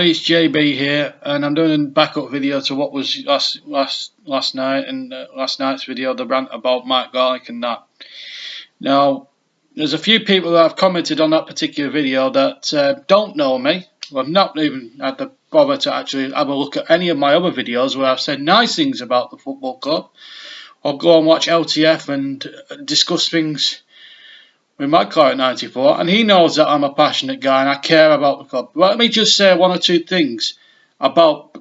It's JB here, and I'm doing a backup video to what was last night and last night's video, the rant about Mike Garlick and that. Now, there's a few people that have commented on that particular video that don't know me. Well, I've not even had the bother to actually have a look at any of my other videos where I've said nice things about the football club, or go and watch LTF and discuss things with my client 94, and he knows that I'm a passionate guy and I care about the club. Let me just say one or two things about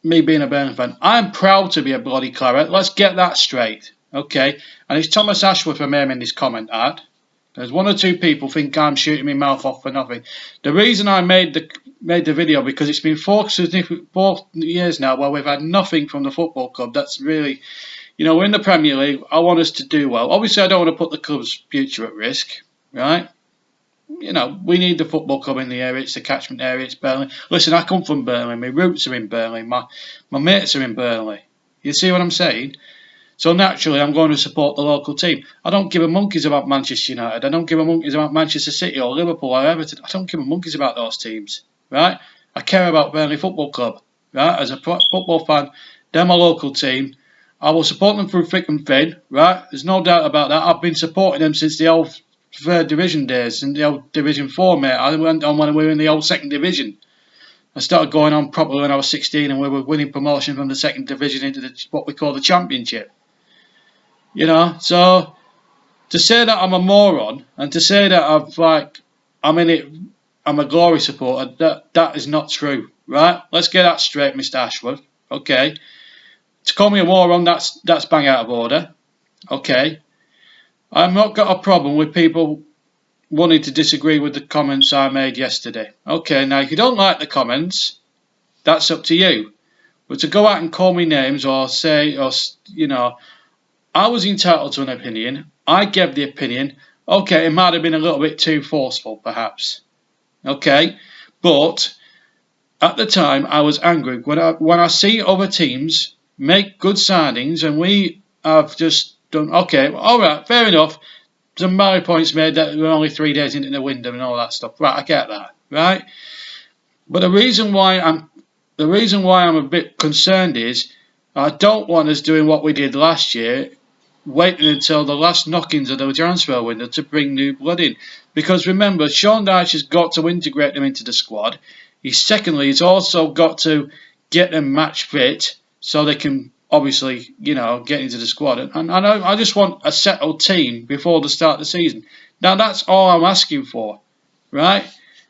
me being a Burnley fan. I'm proud to be a bloody Claret. Let's get that straight, okay? And it's Thomas Ashworth I'm aiming this comment at. There's one or two people think I'm shooting my mouth off for nothing. The reason I made the video because it's been 4 years now where we've had nothing from the football club. That's really, you know, we're in the Premier League. I want us to do well. Obviously, I don't want to put the club's future at risk, right? You know, we need the football club in the area. It's the catchment area. It's Burnley. Listen, I come from Burnley. My roots are in Burnley. My mates are in Burnley. You see what I'm saying? So naturally, I'm going to support the local team. I don't give a monkeys about Manchester United. I don't give a monkeys about Manchester City or Liverpool or Everton. I don't give a monkeys about those teams, right? I care about Burnley Football Club, right? As a football fan, they're my local team. I will support them through thick and thin, right? There's no doubt about that. I've been supporting them since the old third division days and the old Division 4, mate. I went on when we were in the old second division. I started going on properly when I was 16 and we were winning promotion from the second division into what we call the championship. You know, so to say that I'm a moron and to say that I'm in it, I'm a glory supporter, that is not true, right? Let's get that straight, Mr. Ashworth, okay? To call me a moron, that's bang out of order, okay? I've not got a problem with people wanting to disagree with the comments I made yesterday. Okay, now if you don't like the comments, that's up to you. But to go out and call me names or say, or you know, I was entitled to an opinion. I gave the opinion. Okay, it might have been a little bit too forceful, perhaps. Okay, but at the time I was angry when I see other teams make good signings and we have just done. Okay, all right, fair enough. Some valid points made that we're only 3 days into the window and all that stuff. Right, I get that. Right, but the reason why I'm a bit concerned is I don't want us doing what we did last year, waiting until the last knockings of the transfer window to bring new blood in. Because remember, Sean Dyche has got to integrate them into the squad. He's also got to get them match fit so they can obviously, you know, get into the squad. And I just want a settled team before the start of the season. Now that's all I'm asking for, right?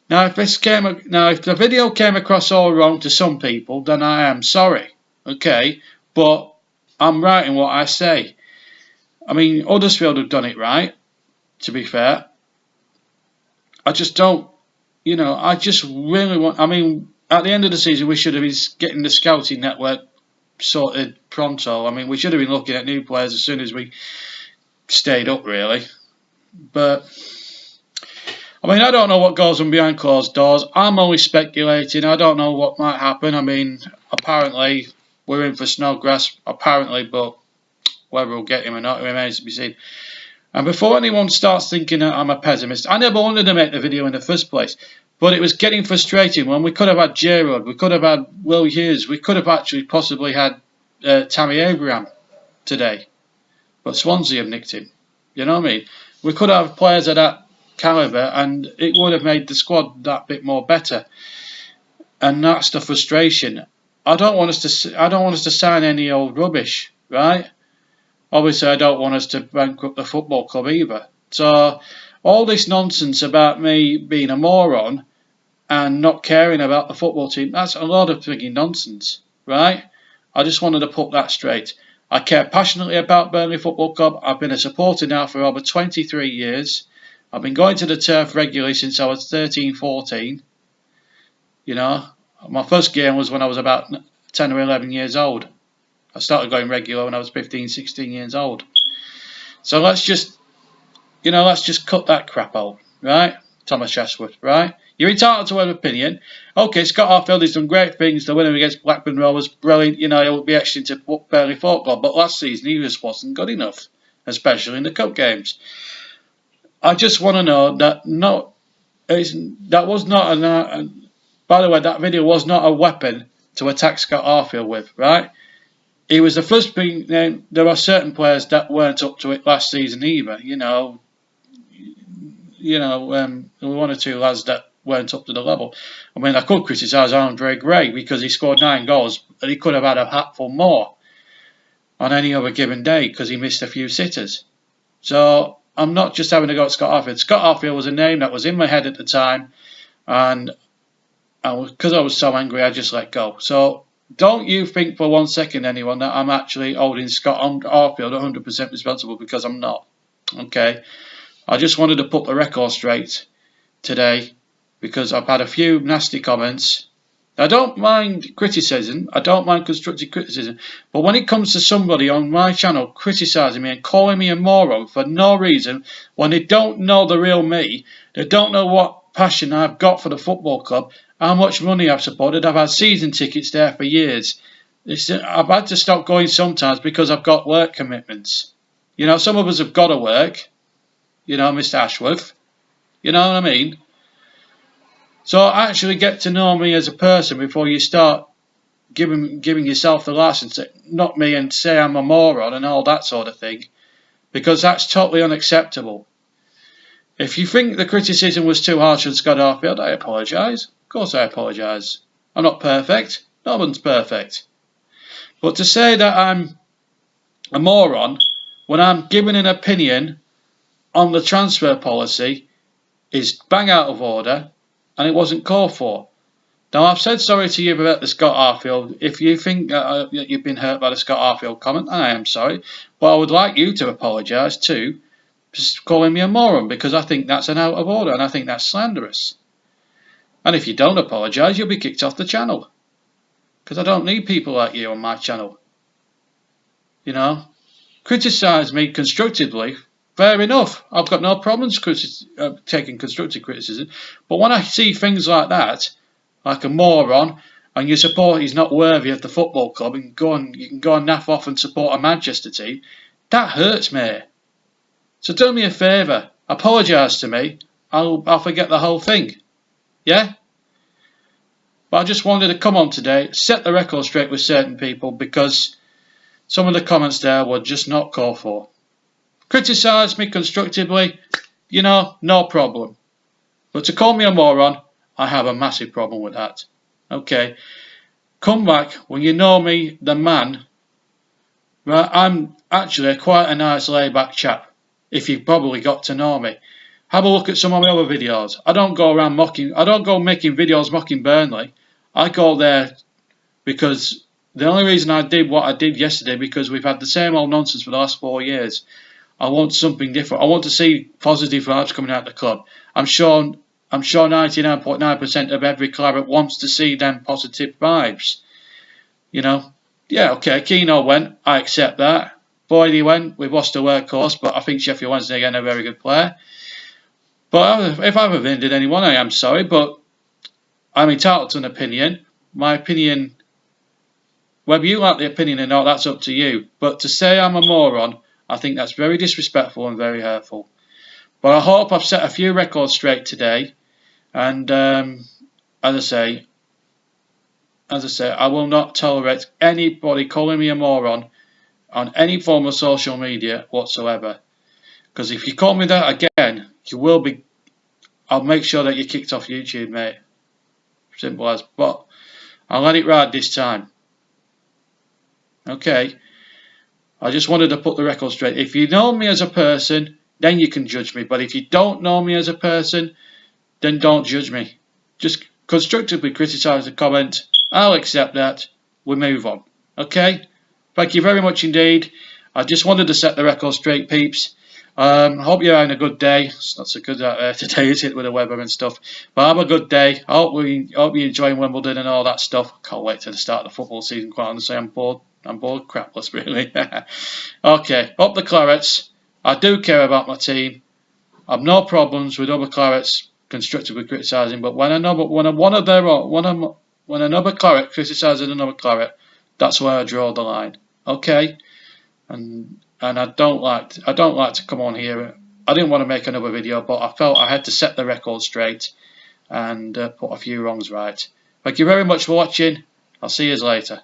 Now if the video came across all wrong to some people, then I am sorry, okay? But I'm right in what I say. I mean, Huddersfield have done it right, to be fair. I just don't, you know, I just really want, I mean, at the end of the season, we should have been getting the scouting network sorted pronto. I mean, we should have been looking at new players as soon as we stayed up, really. But, I mean, I don't know what goes on behind closed doors. I'm only speculating. I don't know what might happen. I mean, apparently, we're in for Snodgrass, apparently, but whether we'll get him or not, it remains to be seen. And before anyone starts thinking that I'm a pessimist, I never wanted to make the video in the first place. But it was getting frustrating when we could have had J-Rod, we could have had Will Hughes, we could have actually possibly had Tammy Abraham today. But Swansea have nicked him. You know what I mean? We could have players of that calibre and it would have made the squad that bit more better. And that's the frustration. I don't want us to sign any old rubbish, right? Obviously, I don't want us to bankrupt the football club either. So, all this nonsense about me being a moron and not caring about the football team, that's a lot of freaking nonsense, right? I just wanted to put that straight. I care passionately about Burnley Football Club. I've been a supporter now for over 23 years. I've been going to the turf regularly since I was 13, 14. You know, my first game was when I was about 10 or 11 years old. I started going regular when I was 15, 16 years old. So let's just cut that crap out, right? Thomas Ashworth, right? You're entitled to an opinion. Okay, Scott Arfield has done great things. The winner against Blackburn Rovers, brilliant. You know, he'll be etched into Burnley football. But last season, he just wasn't good enough, especially in the cup games. I just want to know that that was not by the way, that video was not a weapon to attack Scott Arfield with, right? He was the first being. There are certain players that weren't up to it last season either. One or two lads that weren't up to the level. I mean, I could criticise Andre Gray because he scored 9 goals, and he could have had a hatful more on any other given day because he missed a few sitters. So I'm not just having a go at Scott Arfield. Scott Arfield was a name that was in my head at the time, and because I was so angry, I just let go. So don't you think for 1 second, anyone, that I'm actually holding Scott Arfield 100% responsible, because I'm not. Okay, I just wanted to put the record straight today because I've had a few nasty comments. I don't mind criticism. I don't mind constructive criticism. But when it comes to somebody on my channel criticising me and calling me a moron for no reason, when they don't know the real me, they don't know what passion I've got for the football club, how much money I've supported. I've had season tickets there for years. I've had to stop going sometimes because I've got work commitments. Some of us have got to work. Mr. Ashworth. You know what I mean? So actually get to know me as a person before you start giving yourself the license to knock me and say I'm a moron and all that sort of thing, because that's totally unacceptable. If you think the criticism was too harsh on Scott Arfield, I apologise. Of course I apologise. I'm not perfect. No one's perfect. But to say that I'm a moron when I'm giving an opinion on the transfer policy is bang out of order, and it wasn't called for. Now, I've said sorry to you about the Scott Arfield. If you think that you've been hurt by the Scott Arfield comment, I am sorry. But I would like you to apologise too, just calling me a moron, because I think that's an out of order and I think that's slanderous. And if you don't apologise, you'll be kicked off the channel, because I don't need people like you on my channel. Criticise me constructively. Fair enough. I've got no problems taking constructive criticism. But when I see things like that, like a moron, and your support is not worthy of the football club, and you can go and naff off and support a Manchester team, that hurts me. So do me a favour, apologise to me. I'll forget the whole thing. Yeah? But I just wanted to come on today, set the record straight with certain people, because some of the comments there were just not called for. Criticise me constructively, no problem. But to call me a moron, I have a massive problem with that. Okay, come back when you know me, the man. Right, I'm actually quite a nice laid-back chap, if you've probably got to know me. Have a look at some of my other videos. I don't go around making videos mocking Burnley. I go there because the only reason I did what I did yesterday, because we've had the same old nonsense for the last 4 years. I want something different. I want to see positive vibes coming out of the club. I'm sure 99.9% of every claret wants to see them positive vibes. Yeah, okay, Keano went. I accept that. Boydie went. We've lost a workhorse, but I think Sheffield Wednesday again a very good player. But if I've offended anyone, I am sorry, but I'm entitled to an opinion. My opinion, whether you like the opinion or not, that's up to you. But to say I'm a moron, I think that's very disrespectful and very hurtful. But I hope I've set a few records straight today. And as I say, I will not tolerate anybody calling me a moron on any form of social media whatsoever. Because if you call me that again, I'll make sure that you're kicked off YouTube, mate. Simple as. But I'll let it ride this time. Okay. I just wanted to put the record straight. If you know me as a person, then you can judge me. But if you don't know me as a person, then don't judge me. Just constructively criticise the comment. I'll accept that. We move on. Okay? Thank you very much indeed. I just wanted to set the record straight, peeps. I hope you're having a good day. It's not so good out there today, is it, with the weather and stuff. But have a good day. I hope you're enjoying Wimbledon and all that stuff. Can't wait to the start of the football season, quite honestly. I'm bored crapless, really. Okay, up the Clarets. I do care about my team. I've no problems with other Clarets constructively criticising, but when another Claret criticises another Claret, that's where I draw the line. Okay, and I don't like to come on here. I didn't want to make another video, but I felt I had to set the record straight and put a few wrongs right. Thank you very much for watching. I'll see you later.